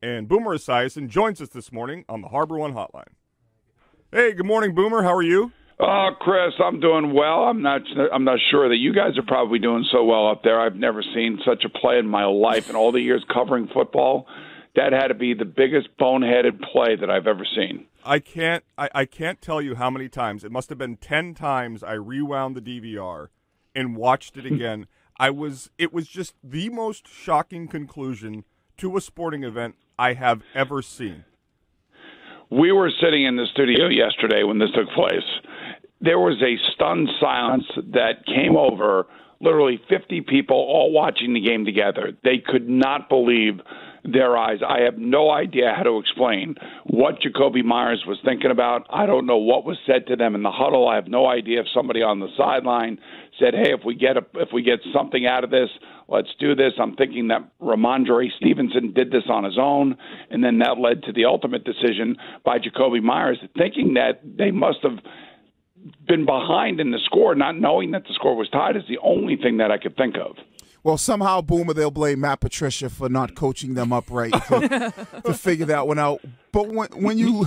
And Boomer Esiason joins us this morning on the Harbor One Hotline. Hey, good morning, Boomer. How are you? Oh, Chris, I'm doing well. I'm not sure that you guys are probably doing so well up there. I've never seen such a play in my life in all the years covering football. That had to be the biggest boneheaded play that I've ever seen. I can't tell you how many times. It must have been 10 times I rewound the DVR and watched it again. It was just the most shocking conclusion to a sporting event I have ever seen. We were sitting in the studio yesterday when this took place. There was a stunned silence that came over literally 50 people all watching the game together. They could not believe their eyes. I have no idea how to explain what Jakobi Meyers was thinking about. I don't know what was said to them in the huddle. I have no idea if somebody on the sideline said, hey, if we get something out of this, let's do this. I'm thinking that Ramondre Stevenson did this on his own, and then that led to the ultimate decision by Jakobi Meyers, thinking that they must have been behind in the score, not knowing that the score was tied is the only thing that I could think of. Well, somehow, Boomer, they'll blame Matt Patricia for not coaching them up right to figure that one out. But when you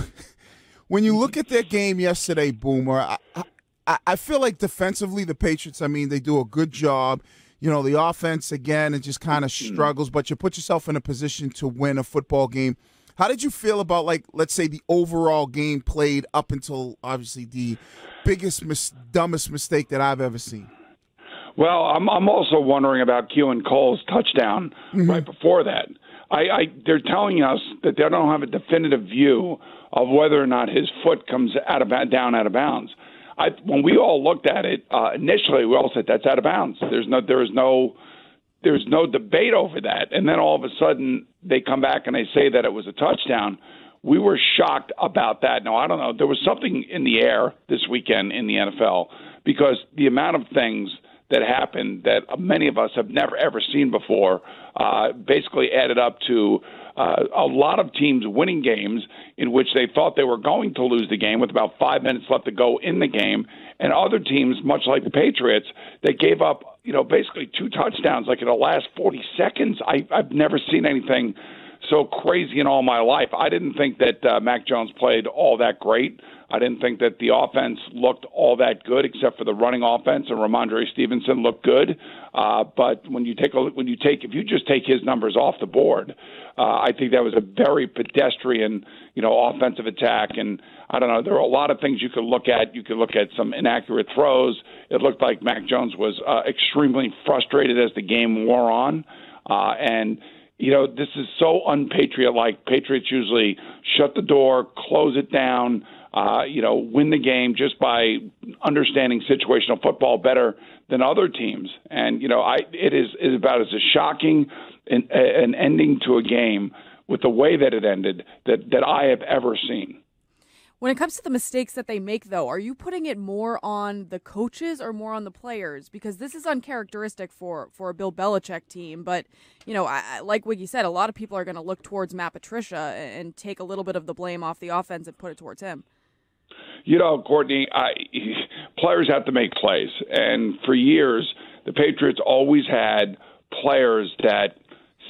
look at their game yesterday, Boomer, I feel like defensively the Patriots, they do a good job. You know, the offense, again, it just kind of struggles, but you put yourself in a position to win a football game. How did you feel about, let's say, the overall game played up until, obviously, the biggest, dumbest mistake that I've ever seen? Well, I'm also wondering about Keelan Cole's touchdown right before that. They're telling us that they don't have a definitive view of whether or not his foot comes down out of bounds. When we all looked at it initially, we all said that's out of bounds. There's no debate over that. And then all of a sudden they come back and they say that it was a touchdown. We were shocked about that. Now, I don't know. There was something in the air this weekend in the NFL because the amount of things that happened that many of us have never, ever seen before basically added up to a lot of teams winning games in which they thought they were going to lose the game with about 5 minutes left to go in the game, and other teams, much like the Patriots, they gave up, basically 2 touchdowns like in the last 40 seconds. I've never seen anything so crazy in all my life. I didn't think that Mac Jones played all that great. I didn't think that the offense looked all that good, except for the running offense, and Ramondre Stevenson looked good. But if you just take his numbers off the board, I think that was a very pedestrian, offensive attack. And I don't know, there were a lot of things you could look at. You could look at some inaccurate throws. It looked like Mac Jones was extremely frustrated as the game wore on, and. This is so unpatriot-like. Patriots usually shut the door, close it down, win the game just by understanding situational football better than other teams. And, it is about as a shocking an ending to a game with the way that it ended that I have ever seen. When it comes to the mistakes that they make, though, are you putting it more on the coaches or more on the players? Because this is uncharacteristic for a Bill Belichick team. But, like Wiggy said, a lot of people are going to look towards Matt Patricia and take a little bit of the blame off the offense and put it towards him. Courtney, players have to make plays. And for years, the Patriots always had players that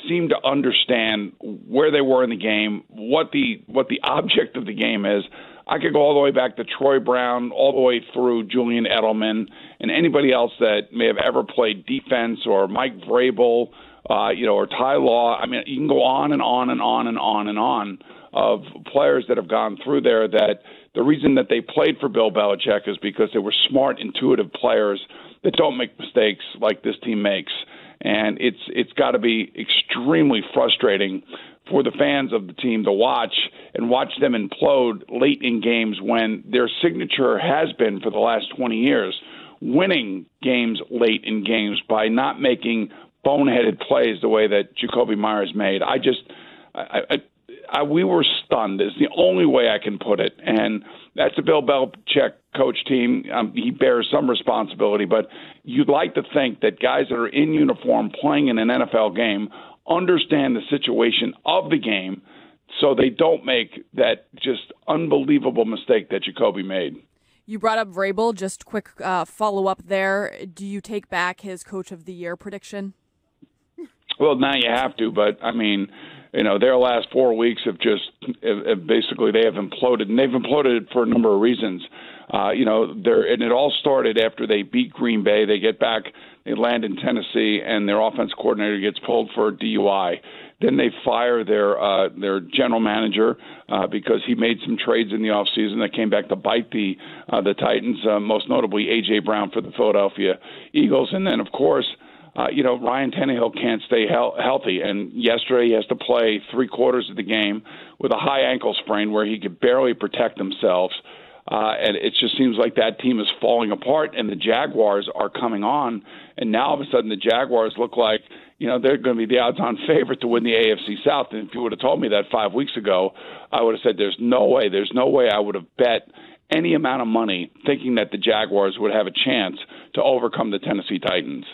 seemed to understand where they were in the game, what the object of the game is. I could go all the way back to Troy Brown, all the way through Julian Edelman, and anybody else that may have ever played defense, or Mike Vrabel, or Ty Law. You can go on and on and on and on and on of players that have gone through there that the reason that they played for Bill Belichick is because they were smart, intuitive players that don't make mistakes like this team makes. And it's got to be extremely frustrating for the fans of the team to watch them implode late in games when their signature has been for the last 20 years, winning games late in games by not making boneheaded plays the way that Jakobi Meyers made. We were stunned is the only way I can put it. And that's a Bill Belichick coach team. He bears some responsibility, but you'd like to think that guys that are in uniform playing in an NFL game understand the situation of the game so they don't make that just unbelievable mistake that Jakobi made. You brought up Vrabel. Just quick follow-up there. Do you take back his Coach of the Year prediction? Well, now you have to, but, Their last 4 weeks have basically they have imploded, and they've imploded for a number of reasons. And it all started after they beat Green Bay. They get back, they land in Tennessee, and their offense coordinator gets pulled for a DUI. Then they fire their general manager because he made some trades in the offseason that came back to bite the Titans, most notably A.J. Brown for the Philadelphia Eagles. And then, of course, Ryan Tannehill can't stay healthy. And yesterday he has to play 3/4 of the game with a high ankle sprain where he could barely protect themselves. And it just seems like that team is falling apart, and the Jaguars are coming on. And now all of a sudden the Jaguars look like, they're going to be the odds-on favorite to win the AFC South. And if you would have told me that 5 weeks ago, I would have said there's no way I would have bet any amount of money thinking that the Jaguars would have a chance to overcome the Tennessee Titans.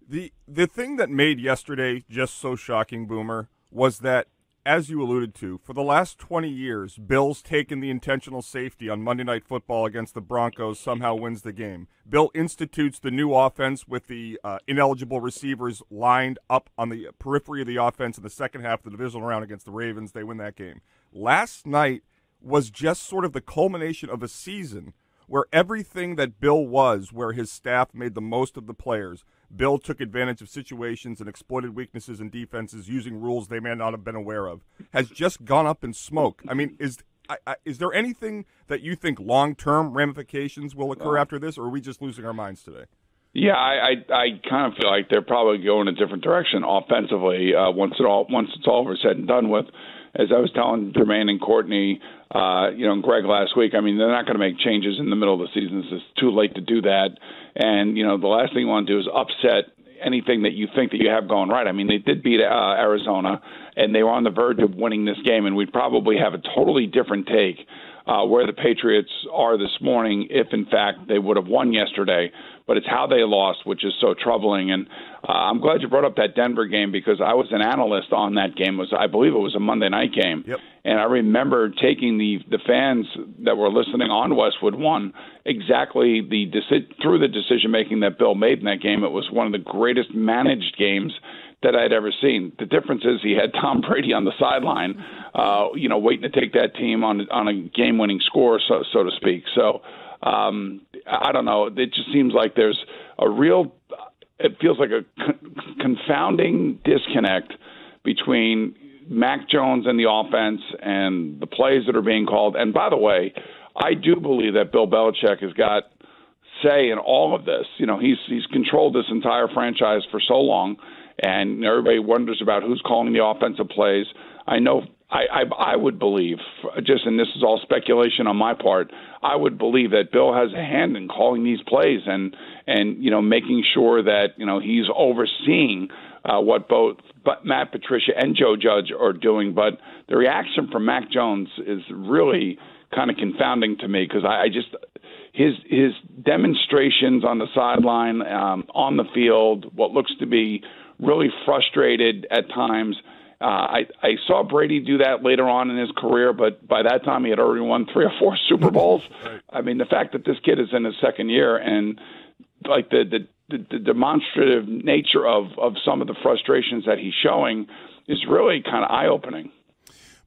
The thing that made yesterday just so shocking, Boomer, was that, as you alluded to, for the last 20 years, Bill's taken the intentional safety on Monday Night Football against the Broncos, somehow wins the game. Bill institutes the new offense with the ineligible receivers lined up on the periphery of the offense in the second half of the divisional round against the Ravens. They win that game. Last night was just sort of the culmination of a season where everything that Bill was, where his staff made the most of the players, Bill took advantage of situations and exploited weaknesses in defenses using rules they may not have been aware of, has just gone up in smoke. I mean, is there anything that you think long-term ramifications will occur after this, or are we just losing our minds today? Yeah, I kind of feel like they're probably going a different direction offensively once it's all over said and done with. As I was telling Jermaine and Courtney, and Greg last week, I mean, they're not going to make changes in the middle of the season. It's too late to do that. And, the last thing you want to do is upset anything that you think that you have going right. I mean, they did beat Arizona, and they were on the verge of winning this game, and we'd probably have a totally different take where the Patriots are this morning if, in fact, they would have won yesterday. But it's how they lost, which is so troubling. And I'm glad you brought up that Denver game because I was an analyst on that game. I believe it was a Monday night game. Yep. And I remember taking the fans that were listening on Westwood One exactly through the decision-making that Bill made in that game. It was one of the greatest managed games that I'd ever seen. The difference is he had Tom Brady on the sideline, waiting to take that team on a game-winning score, so to speak. So I don't know. It just seems like there's it feels like a confounding disconnect between Mac Jones and the offense and the plays that are being called. And by the way, I do believe that Bill Belichick has got say in all of this. He's controlled this entire franchise for so long, and everybody wonders about who's calling the offensive plays. I know I would believe, and this is all speculation on my part, I would believe that Bill has a hand in calling these plays and making sure that he's overseeing what both Matt Patricia and Joe Judge are doing. But the reaction from Mac Jones is really kind of confounding to me because his demonstrations on the sideline, on the field, what looks to be really frustrated at times. I saw Brady do that later on in his career, but by that time he had already won 3 or 4 Super Bowls. Right. I mean, the fact that this kid is in his second year and like the demonstrative nature of some of the frustrations that he's showing is really kind of eye-opening.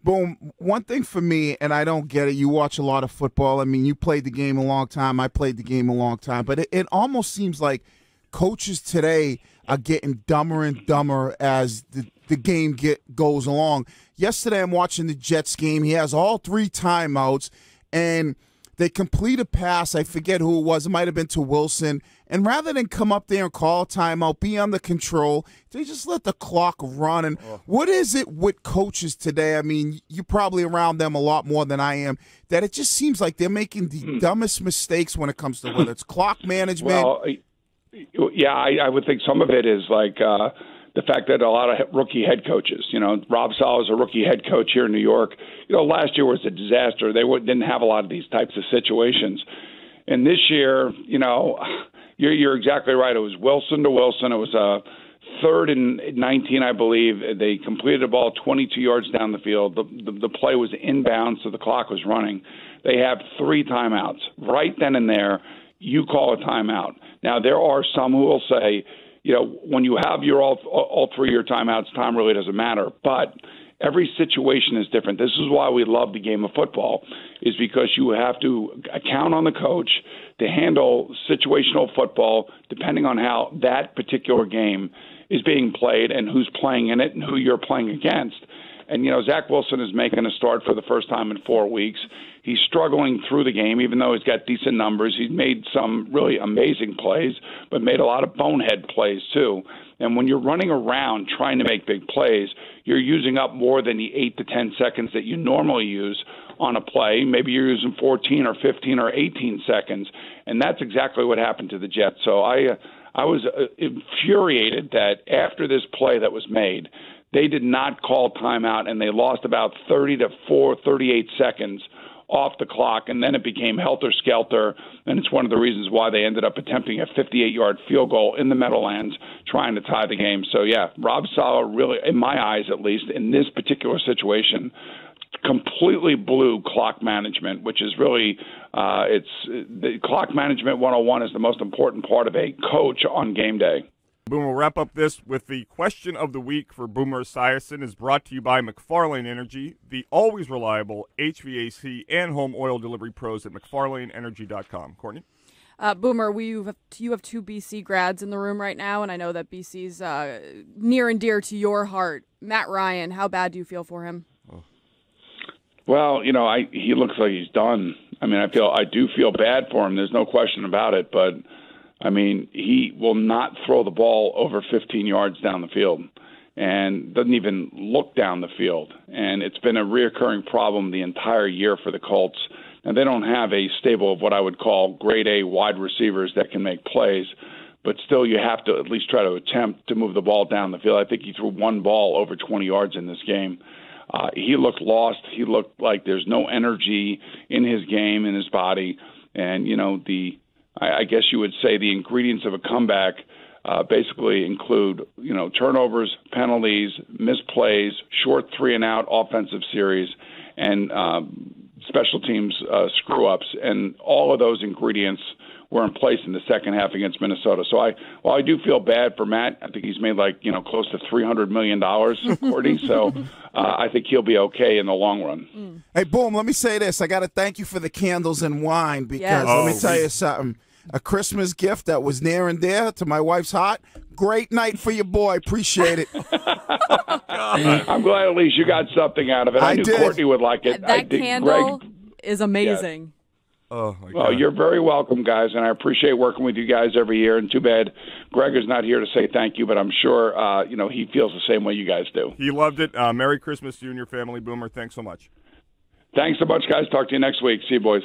Boom. One thing for me, and I don't get it, you watch a lot of football. I mean, you played the game a long time. I played the game a long time. But it almost seems like coaches today are getting dumber and dumber as the game goes along. Yesterday I'm watching the Jets game. He has all 3 timeouts, and they complete a pass. I forget who it was. It might have been to Wilson. And rather than come up there and call a timeout, be under control, they just let the clock run. And what is it with coaches today? I mean, you're probably around them a lot more than I am, that it just seems like they're making the dumbest mistakes when it comes to whether it's clock management. Well, yeah, I would think some of it is like the fact that a lot of rookie head coaches, Rob Saleh is a rookie head coach here in New York. Last year was a disaster. They didn't have a lot of these types of situations. And this year, you're exactly right. It was Wilson to Wilson. It was a 3rd and 19, I believe. They completed the ball 22 yards down the field. The play was inbound, so the clock was running. They have 3 timeouts. Right then and there, you call a timeout. Now, there are some who will say, when you have your all 3 of your timeouts, time really doesn't matter. But Every situation is different. This is why we love the game of football, is because you have to count on the coach to handle situational football depending on how that particular game is being played and who's playing in it and who you're playing against. And, Zach Wilson is making a start for the first time in 4 weeks. He's struggling through the game, even though he's got decent numbers. He's made some really amazing plays, but made a lot of bonehead plays, too. And when you're running around trying to make big plays, you're using up more than the 8 to 10 seconds that you normally use on a play. Maybe you're using 14 or 15 or 18 seconds. And that's exactly what happened to the Jets. So I was infuriated that after this play that was made, they did not call timeout, and they lost about 38 seconds off the clock, and then it became helter-skelter, and it's one of the reasons why they ended up attempting a 58-yard field goal in the Meadowlands trying to tie the game. So, yeah, Rob Saleh really, in my eyes at least, in this particular situation, completely blew clock management, which is really the clock management 101 is the most important part of a coach on game day. Boom, we'll wrap up this with the question of the week for Boomer Esiason is brought to you by McFarlane Energy, the always reliable HVAC and home oil delivery pros at McFarlaneEnergy.com. Courtney? Boomer, you have two BC grads in the room right now, and I know that BC's near and dear to your heart. Matt Ryan, how bad do you feel for him? Well, he looks like he's done. I mean, I do feel bad for him. There's no question about it, but I mean, he will not throw the ball over 15 yards down the field and doesn't even look down the field. And it's been a reoccurring problem the entire year for the Colts. And they don't have a stable of what I would call grade A wide receivers that can make plays, but still you have to at least try to attempt to move the ball down the field. I think he threw one ball over 20 yards in this game. He looked lost. He looked like there's no energy in his game, in his body. And, I guess you would say the ingredients of a comeback basically include, turnovers, penalties, missed plays, short 3-and-out offensive series, and special teams screw-ups. And all of those ingredients were in place in the second half against Minnesota. So while I do feel bad for Matt, I think he's made close to $300 million, Courtney. So I think he'll be okay in the long run. Hey, Boom, let me say this. I got to thank you for the candles and wine because let me tell you something. A Christmas gift that was near and dear to my wife's heart. Great night for your boy. Appreciate it. I'm glad at least you got something out of it. I knew did. Courtney would like it. That candle is amazing. Yes. Oh, my God. Well, you're very welcome, guys, and I appreciate working with you guys every year. And too bad Greg is not here to say thank you, but I'm sure he feels the same way you guys do. He loved it. Merry Christmas to you and your family, Boomer. Thanks so much. Thanks so much, guys. Talk to you next week. See you, boys.